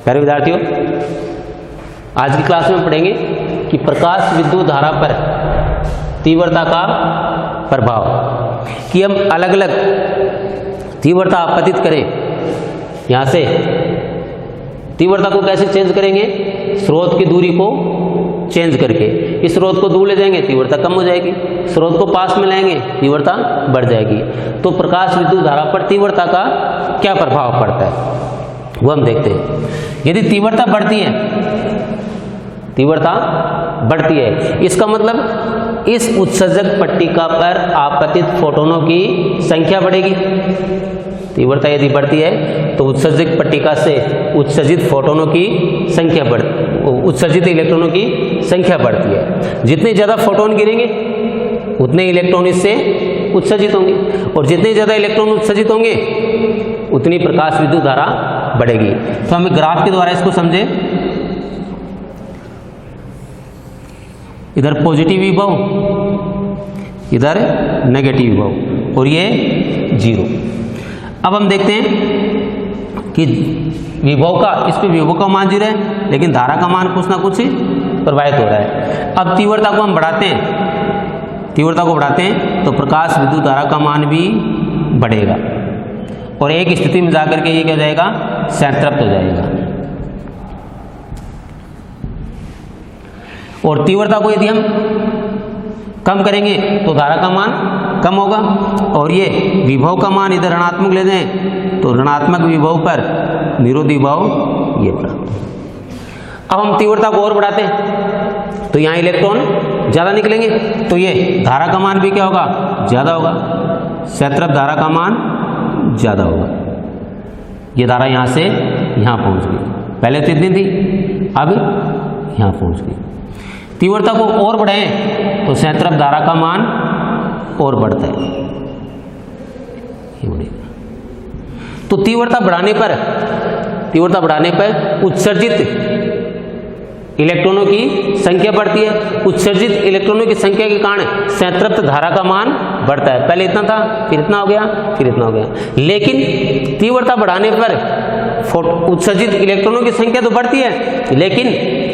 प्यारे विद्यार्थियों, आज की क्लास में पढ़ेंगे कि प्रकाश विद्युत धारा पर तीव्रता का प्रभाव, कि हम अलग अलग तीव्रता आपतित करें। यहाँ से तीव्रता को कैसे चेंज करेंगे? स्रोत की दूरी को चेंज करके। इस स्रोत को दूर ले जाएंगे, तीव्रता कम हो जाएगी। स्रोत को पास में लाएंगे, तीव्रता बढ़ जाएगी। तो प्रकाश विद्युत धारा पर तीव्रता का क्या प्रभाव पड़ता है वो हम देखते हैं। यदि तीव्रता बढ़ती है, तीव्रता बढ़ती है, इसका मतलब इस उत्सर्जक पट्टिका पर आपतित फोटोनों की संख्या बढ़ेगी। तीव्रता यदि बढ़ती है तो उत्सर्जक पट्टिका से उत्सर्जित फोटोनों की संख्या उत्सर्जित इलेक्ट्रॉनों की संख्या बढ़ती है। जितने ज़्यादा फोटोन गिरेंगे उतने इलेक्ट्रॉन इससे उत्सर्जित होंगे, और जितने ज़्यादा इलेक्ट्रॉन उत्सर्जित होंगे उतनी प्रकाश विद्युत धारा बढ़ेगी। तो हम ग्राफ के द्वारा इसको समझें। इधर पॉजिटिव विभव, इधर नेगेटिव विभव, और ये 0। अब हम देखते हैं कि विभव का, इस पे विभव का मान 0 है, लेकिन धारा का मान कुछ ना कुछ प्रवाहित हो रहा है। अब तीव्रता को हम बढ़ाते हैं, तीव्रता को बढ़ाते हैं तो प्रकाश विद्युत धारा का मान भी बढ़ेगा, और एक स्थिति में जाकर के ये क्या हो जाएगा? संतृप्त हो जाएगा। और तीव्रता को यदि हम कम करेंगे तो धारा का मान कम होगा, और ये विभव का मान इधर ऋणात्मक ले जाएं तो ऋणात्मक विभव पर निरोधी विभव ये प्राप्त। अब हम तीव्रता को और बढ़ाते हैं तो यहाँ इलेक्ट्रॉन ज़्यादा निकलेंगे, तो ये धारा का मान भी क्या होगा? ज़्यादा होगा। संतृप्त धारा का मान ज़्यादा होगा। ये धारा यहाँ से यहाँ पहुँच गई, पहले तो इतनी थी, अब यहाँ पहुँच गई। तीव्रता को और बढ़ाएं तो संतृप्त धारा का मान और बढ़ता है, ये बढ़ेगा। तो तीव्रता बढ़ाने पर उत्सर्जित इलेक्ट्रॉनों की संख्या बढ़ती है। उत्सर्जित इलेक्ट्रॉनों की संख्या के कारण संतृप्त धारा का मान बढ़ता है। पहले इतना था, फिर इतना हो गया, फिर इतना हो गया। लेकिन तीव्रता बढ़ाने पर उत्सर्जित इलेक्ट्रॉनों की संख्या तो बढ़ती है, लेकिन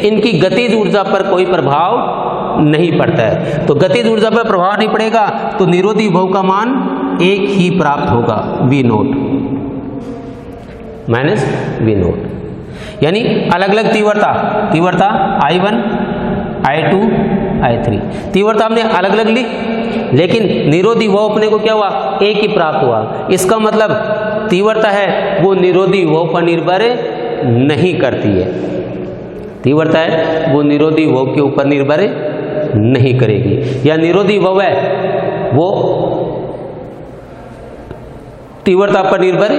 इनकी गतिज ऊर्जा पर कोई प्रभाव नहीं पड़ता है। तो गतिज ऊर्जा पर प्रभाव नहीं पड़ेगा तो निरोधी विभव का मान एक ही प्राप्त होगा, V0 माइनस V0। यानी अलग अलग तीव्रता I1, I2, I3 तीव्रता हमने अलग अलग ली, लेकिन निरोधी विभव अपने को क्या हुआ? एक ही प्राप्त हुआ। इसका मतलब तीव्रता है वो निरोधी विभव पर निर्भर नहीं करती है। तीव्रता है वो निरोधी विभव के ऊपर निर्भर नहीं करेगी, या निरोधी विभव है वो तीव्रता पर निर्भर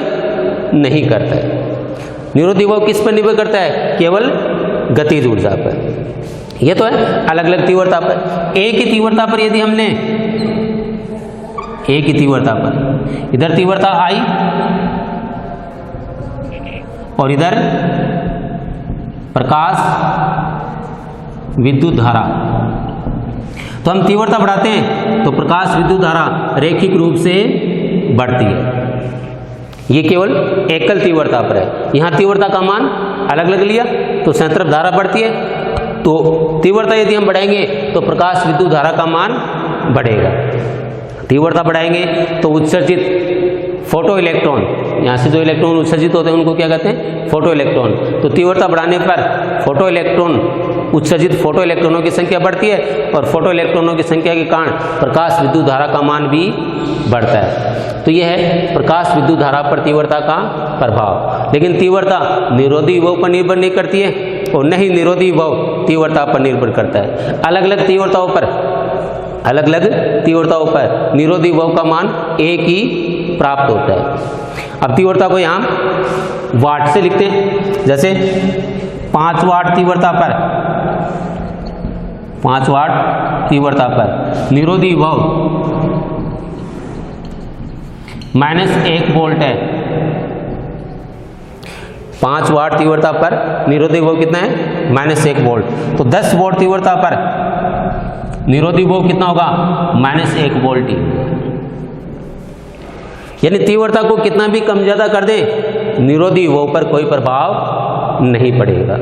नहीं करता है। निरोधी विभव किस पर निर्भर करता है? केवल गतिज ऊर्जा पर। यह तो है अलग अलग तीव्रता पर। एक ही तीव्रता पर यदि हमने एक ही तीव्रता पर, इधर तीव्रता I और इधर प्रकाश विद्युत धारा, तो हम तीव्रता बढ़ाते हैं तो प्रकाश विद्युत धारा रैखिक रूप से बढ़ती है। ये केवल एकल तीव्रता पर है। यहाँ तीव्रता का मान अलग अलग लिया तो संतृप्त धारा बढ़ती है। तो तीव्रता यदि हम बढ़ाएंगे तो प्रकाश विद्युत धारा का मान बढ़ेगा। तीव्रता बढ़ाएंगे तो उत्सर्जित फोटो इलेक्ट्रॉन, यहाँ से जो इलेक्ट्रॉन उत्सर्जित होते हैं उनको क्या कहते हैं? Photo electron. तो तीव्रता बढ़ाने पर फोटो इलेक्ट्रॉन, उत्सर्जित फोटो इलेक्ट्रॉनों की संख्या बढ़ती है, और फोटो इलेक्ट्रॉनों की संख्या के कारण प्रकाश विद्युत धारा का मान भी बढ़ता है। तो यह है प्रकाश विद्युत धारा पर तीव्रता का प्रभाव। लेकिन तीव्रता निरोधी विभव पर निर्भर नहीं करती है, और न ही निरोधी विभव तीव्रता पर निर्भर करता है। अलग अलग तीव्रताओं पर निरोधी विभव का मान एक ही प्राप्त होता है। अब तीव्रता को यहाँ वाट से लिखते हैं। जैसे 5 वाट तीव्रता पर, 5 वाट तीव्रता पर निरोधी विभव -1 वोल्ट है। 5 वाट तीव्रता पर निरोधी विभव कितना है? -1 वोल्ट। तो 10 वोल्ट तीव्रता पर निरोधी विभव कितना होगा? -1 वोल्ट ही। यानी तीव्रता को कितना भी कम ज्यादा कर दे, निरोधी विभव पर कोई प्रभाव नहीं पड़ेगा।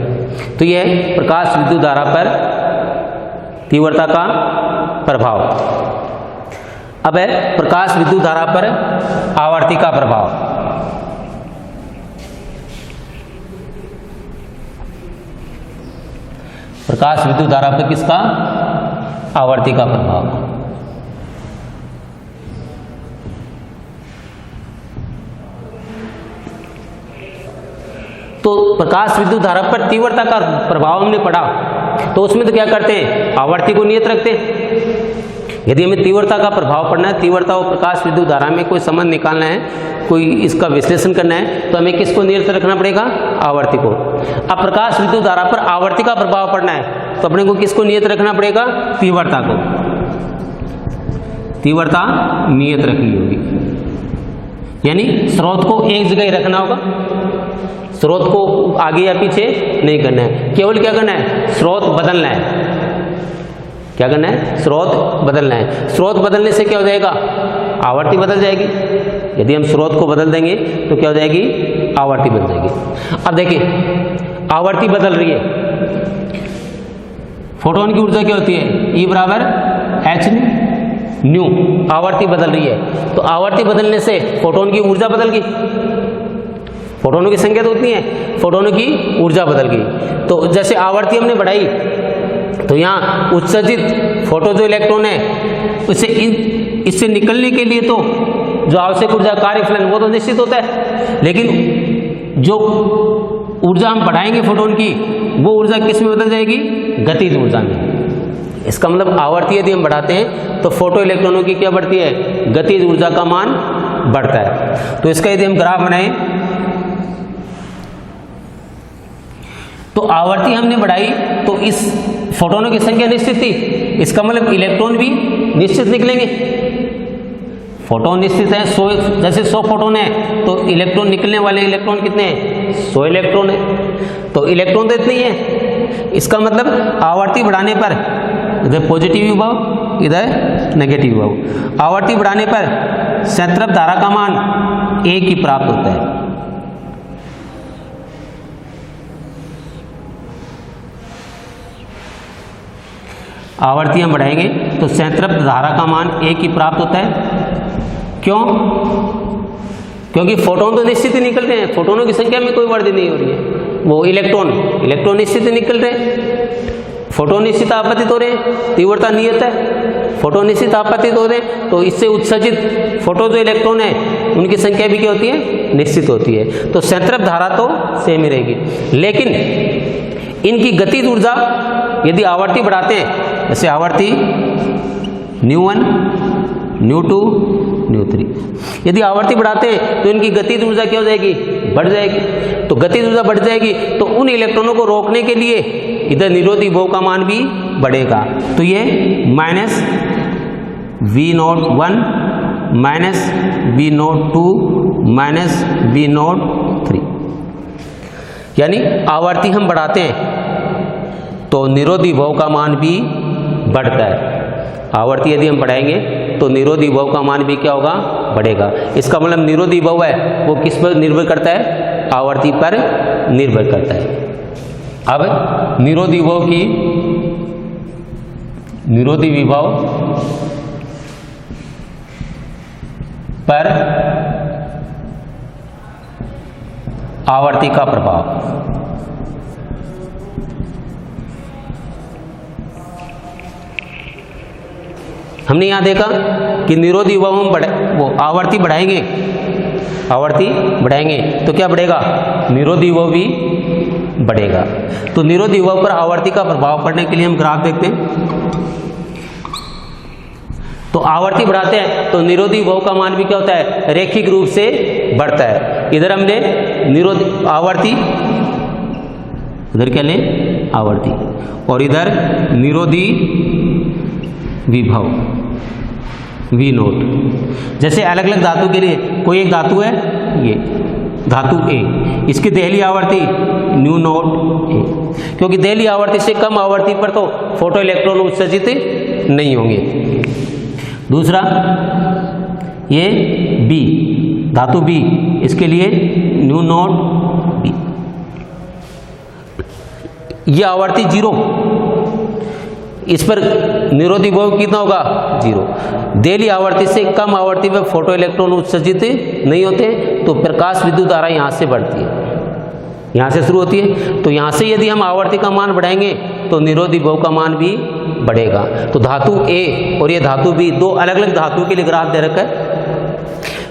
तो यह है प्रकाश विद्युत धारा पर तीव्रता का प्रभाव। अब है प्रकाश विद्युत धारा पर आवर्ती का प्रभाव। प्रकाश विद्युत धारा पर किसका? आवर्ती का प्रभाव। तो प्रकाश विद्युत धारा पर तीव्रता का प्रभाव हमने पढ़ा, तो उसमें तो क्या करते हैं, आवर्ती को नियत रखते हैं। यदि हमें तीव्रता का प्रभाव पढ़ना है, तीव्रता और प्रकाश विद्युत धारा में कोई संबंध निकालना है, कोई इसका विश्लेषण करना है, तो हमें किसको नियत रखना पड़ेगा? आवर्ती को। अब प्रकाश विद्युत धारा पर आवर्ती का प्रभाव पढ़ना है तो अपने को किसको नियत रखना पड़ेगा? तीव्रता को। तीव्रता नियत रखनी होगी, यानी स्रोत को एक जगह ही रखना होगा, स्रोत को आगे या पीछे नहीं करना है। केवल क्या करना है? स्रोत बदलना है। क्या करना है? स्रोत बदलना है। स्रोत बदलने से क्या हो जाएगा? आवर्ती बदल जाएगी। यदि हम स्रोत को बदल देंगे तो क्या हो जाएगी? आवर्ती बदल जाएगी। अब देखिए, आवर्ती बदल रही है, फोटोन की ऊर्जा क्या होती है? E बराबर h न्यू। आवर्ती बदल रही है, तो आवर्ती बदलने से फोटोन की ऊर्जा बदल गई। फोटोनों की संख्या तो उतनी है, फोटोनों की ऊर्जा बदल गई। तो जैसे आवर्ती हमने बढ़ाई, तो यहाँ उत्सर्जित फोटो जो इलेक्ट्रॉन है, उससे इससे निकलने के लिए तो जो आवश्यक ऊर्जा कार्यफलन वो तो निश्चित होता है, लेकिन जो ऊर्जा हम बढ़ाएंगे फोटोन की, वो ऊर्जा किस में बदल जाएगी? गतिज ऊर्जा में। इसका मतलब आवर्ती यदि हम बढ़ाते हैं तो फोटो इलेक्ट्रॉनों की क्या बढ़ती है? गतिज ऊर्जा का मान बढ़ता है। तो इसका यदि हम ग्राफ बनाएं, तो आवर्ती हमने बढ़ाई तो इस फोटोनों की संख्या निश्चित थी, इसका मतलब इलेक्ट्रॉन भी निश्चित निकलेंगे। फोटोन निश्चित है, 100, जैसे 100 फोटोन है तो इलेक्ट्रॉन निकलने वाले इलेक्ट्रॉन कितने हैं? 100 इलेक्ट्रॉन है। तो इलेक्ट्रॉन तो इतने ही है। इसका मतलब आवर्ती बढ़ाने पर इधर पॉजिटिव विभव, इधर नेगेटिव विभव। आवर्ती बढ़ाने पर संतृप्त धारा का मान एक ही प्राप्त होता है। आवर्ती हम बढ़ाएंगे तो संतृप्त धारा का मान एक ही प्राप्त होता है। क्यों? क्योंकि फोटोन तो निश्चित ही निकलते हैं, फोटोनों की संख्या में कोई वृद्धि नहीं हो रही है। वो इलेक्ट्रॉन निश्चित ही निकल रहे हैं, फोटोन निश्चित आपतित हो रहे हैं, तीव्रता नियत है, फोटोन निश्चित आपतित हो रहे हैं, तो इससे उत्सर्जित फोटो जो इलेक्ट्रॉन है उनकी संख्या भी क्या होती है? निश्चित होती है। तो संतृप्त धारा तो सेम ही रहेगी, लेकिन इनकी गतिज ऊर्जा यदि आवर्ती बढ़ाते हैं, जैसे आवर्ती ν1, ν2, ν3, यदि आवर्ती बढ़ाते हैं तो इनकी गतिज ऊर्जा क्या हो जाएगी? बढ़ जाएगी। तो गतिज ऊर्जा बढ़ जाएगी तो उन इलेक्ट्रॉनों को रोकने के लिए इधर निरोधी विभव का मान भी बढ़ेगा। तो ये -V01, -V02, -V03, यानी आवर्ती हम बढ़ाते हैं तो निरोधी विभव का मान भी बढ़ता है। आवर्ती यदि हम बढ़ाएंगे तो निरोधी विभव का मान भी क्या होगा? बढ़ेगा। इसका मतलब निरोधी विभव है वो किस पर निर्भर करता है? आवर्ती पर निर्भर करता है। अब निरोधी विभव पर आवर्ती का प्रभाव। हमने यहां देखा कि निरोधी विभव हम वो आवर्ती बढ़ाएंगे तो क्या बढ़ेगा? निरोधी विभव भी बढ़ेगा। तो निरोधी विभव पर आवर्ती का प्रभाव पड़ने के लिए हम ग्राफ देखते हैं। तो आवर्ती बढ़ाते हैं तो निरोधी विभव का मान भी क्या होता है? रैखिक रूप से बढ़ता है। इधर हमने आवर्ती, इधर क्या लें? आवर्ती, और इधर निरोधी विभव V0। जैसे अलग अलग धातु के लिए, कोई एक धातु है ये धातु A, इसकी देहली आवर्ती ν0 A, क्योंकि देहली आवर्ती से कम आवर्ती पर तो फोटो इलेक्ट्रॉन उत्सर्जित नहीं होंगे। दूसरा ये B, धातु B, इसके लिए ν0 B। ये आवर्ती 0, इस पर निरोधी बहु कितना होगा 0। देली आवर्ती से कम आवर्ती में फोटो इलेक्ट्रॉन उत्सर्जित नहीं होते, तो प्रकाश विद्युत धारा यहाँ से बढ़ती है, यहाँ से शुरू होती है। तो यहाँ से यदि हम आवर्ती का मान बढ़ाएंगे तो निरोधी बहु का मान भी बढ़ेगा। तो धातु A और ये धातु B, दो अलग अलग धातु के लिए ग्राफ दे रखा है।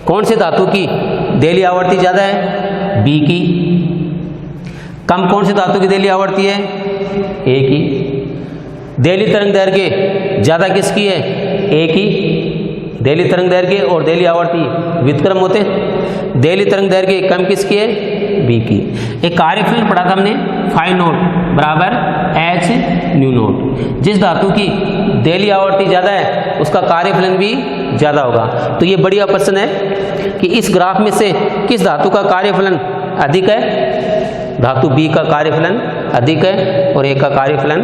कौन से धातु की देली आवर्ती ज़्यादा है? B की। कम कौन सी धातु की देली आवर्ती है? A की। देली तरंग दैर्घ्य ज़्यादा किसकी है? A की। देली तरंग दैर्घ्य और देली आवर्ती व्युत्क्रम होते हैं। देली तरंग दैर्घ्य कम किसकी है? B की। एक कार्यफलन पढ़ा था हमने, फाई नोट बराबर H न्यू नोट। जिस धातु की देली आवर्ती ज़्यादा है उसका कार्यफलन भी ज़्यादा होगा। तो ये बढ़िया प्रश्न है कि इस ग्राफ में से किस धातु का कार्यफलन अधिक है? धातु B का कार्यफलन अधिक है और A का कार्यफलन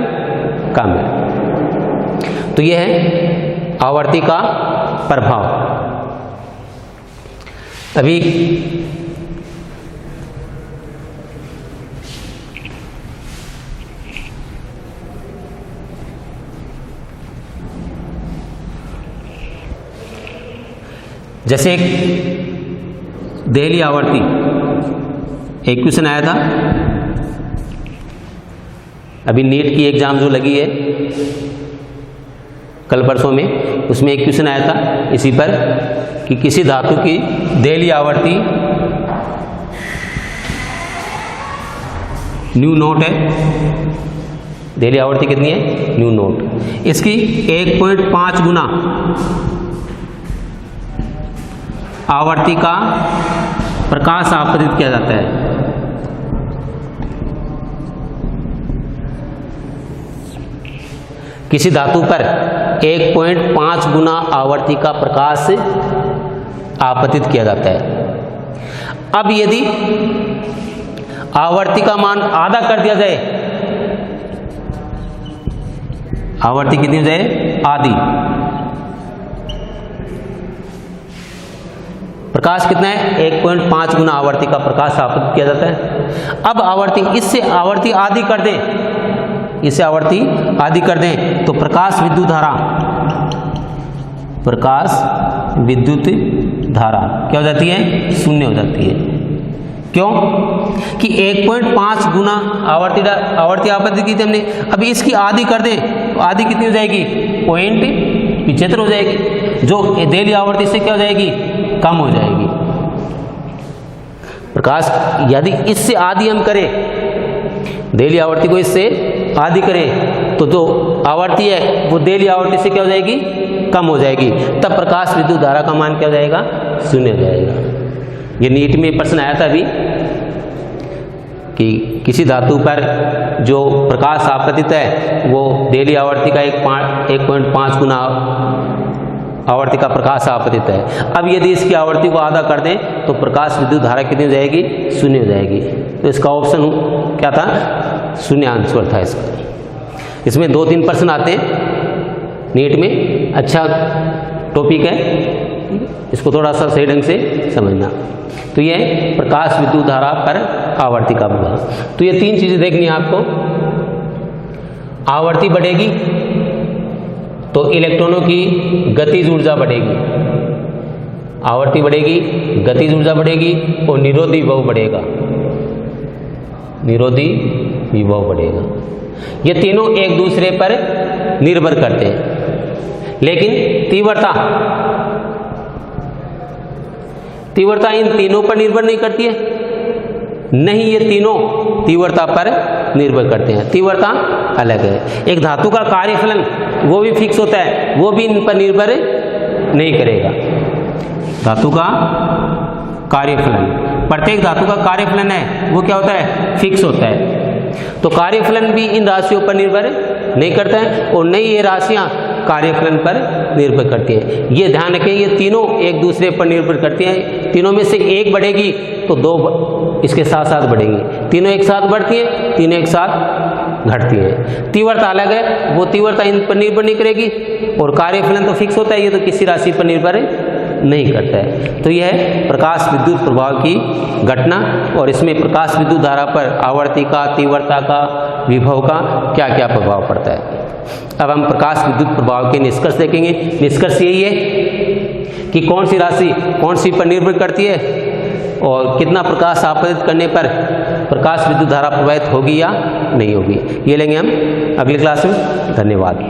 कम है। तो यह है आवर्ती का प्रभाव। अभी जैसे एक देली आवर्ती, एक क्वेश्चन आया था अभी नीट की एग्जाम जो लगी है कल परसों में, उसमें एक क्वेश्चन आया था इसी पर कि किसी धातु की देली आवर्ती न्यू नोट है। देली आवर्ती कितनी है? New note. इसकी 1.5 गुना आवर्ती का प्रकाश आपतित किया जाता है। किसी धातु पर 1.5 गुना आवर्ती का प्रकाश आपतित किया जाता है। अब यदि आवर्ती का मान आधा कर दिया जाए, आवर्ती कितनी हो जाए? आधी। प्रकाश कितना है? 1.5 गुना आवर्ती का प्रकाश आपतित किया जाता है। अब आवर्ती, इससे आवर्ती आधी कर दें, इसे आवर्ती आधी कर दें तो प्रकाश विद्युत धारा, प्रकाश विद्युत धारा क्या हो जाती है? शून्य हो जाती है। क्यों? कि 1.5 गुना आवर्ती आपतित की थी हमने, अभी इसकी आधी कर दें तो आधी कितनी हो जाएगी? 0.75 हो जाएगी, जो देली आवर्ती से क्या हो जाएगी? कम हो जाएगी। प्रकाश यदि इससे आधी हम करें, देली आवर्ती को इससे आधी करें तो जो आवर्ती है वो देली आवर्ती से क्या हो जाएगी? कम हो जाएगी। तब प्रकाश विद्युत धारा का मान क्या हो जाएगा? शून्य हो जाएगा। ये नीट में प्रश्न आया था अभी कि किसी धातु पर जो प्रकाश आपतित है वो देली आवर्ती का 1.5 गुना आवर्ती का प्रकाश आपतित है। अब यदि इसकी आवर्ती को आधा कर दें तो प्रकाश विद्युत धारा कितनी हो जाएगी? शून्य हो जाएगी। तो इसका ऑप्शन क्या था? शून्य आंसर था इसका। इसमें 2-3 प्रश्न आते हैं नीट में, अच्छा टॉपिक है, इसको थोड़ा सा सही ढंग से समझना। तो ये प्रकाश विद्युत धारा पर आवर्ती का प्रभाव। तो ये 3 चीजें देखनी है आपको। आवर्ती बढ़ेगी तो इलेक्ट्रॉनों की गतिज ऊर्जा बढ़ेगी, आवर्ती बढ़ेगी, गतिज ऊर्जा बढ़ेगी और निरोधी विभव बढ़ेगा, निरोधी विभव बढ़ेगा। ये तीनों एक दूसरे पर निर्भर करते हैं। लेकिन तीव्रता इन तीनों पर निर्भर नहीं करती है, नहीं, ये तीनों तीव्रता पर निर्भर करते हैं। तीव्रता अलग है। एक धातु का कार्यफलन वो भी फिक्स होता है, वो भी इन पर निर्भर नहीं करेगा। धातु का कार्यफलन, प्रत्येक धातु का कार्यफलन है वो क्या होता है? फिक्स होता है। तो कार्यफलन भी इन राशियों पर निर्भर नहीं करता है और नहीं ये राशियां कार्यफलन पर निर्भर करती हैं। ये ध्यान रखें, ये तीनों एक दूसरे पर निर्भर करती हैं। तीनों में से एक बढ़ेगी तो 2 इसके साथ साथ बढ़ेंगी, तीनों एक साथ बढ़ती हैं, तीनों एक साथ घटती हैं। तीव्रता अलग है, वो तीव्रता इन पर निर्भर नहीं करेगी और कार्यफलन तो फिक्स होता है, ये तो किसी राशि पर निर्भर नहीं करता है। तो यह है प्रकाश विद्युत प्रभाव की घटना, और इसमें प्रकाश विद्युत धारा पर आवर्ती का, तीव्रता का, विभव का क्या क्या प्रभाव पड़ता है। अब हम प्रकाश विद्युत प्रभाव के निष्कर्ष देखेंगे। निष्कर्ष यही है कि कौन सी राशि कौन सी पर निर्भर करती है और कितना प्रकाश आपतित करने पर प्रकाश विद्युत धारा प्रवाहित होगी या नहीं होगी। ये लेंगे हम अगली क्लास में। धन्यवाद।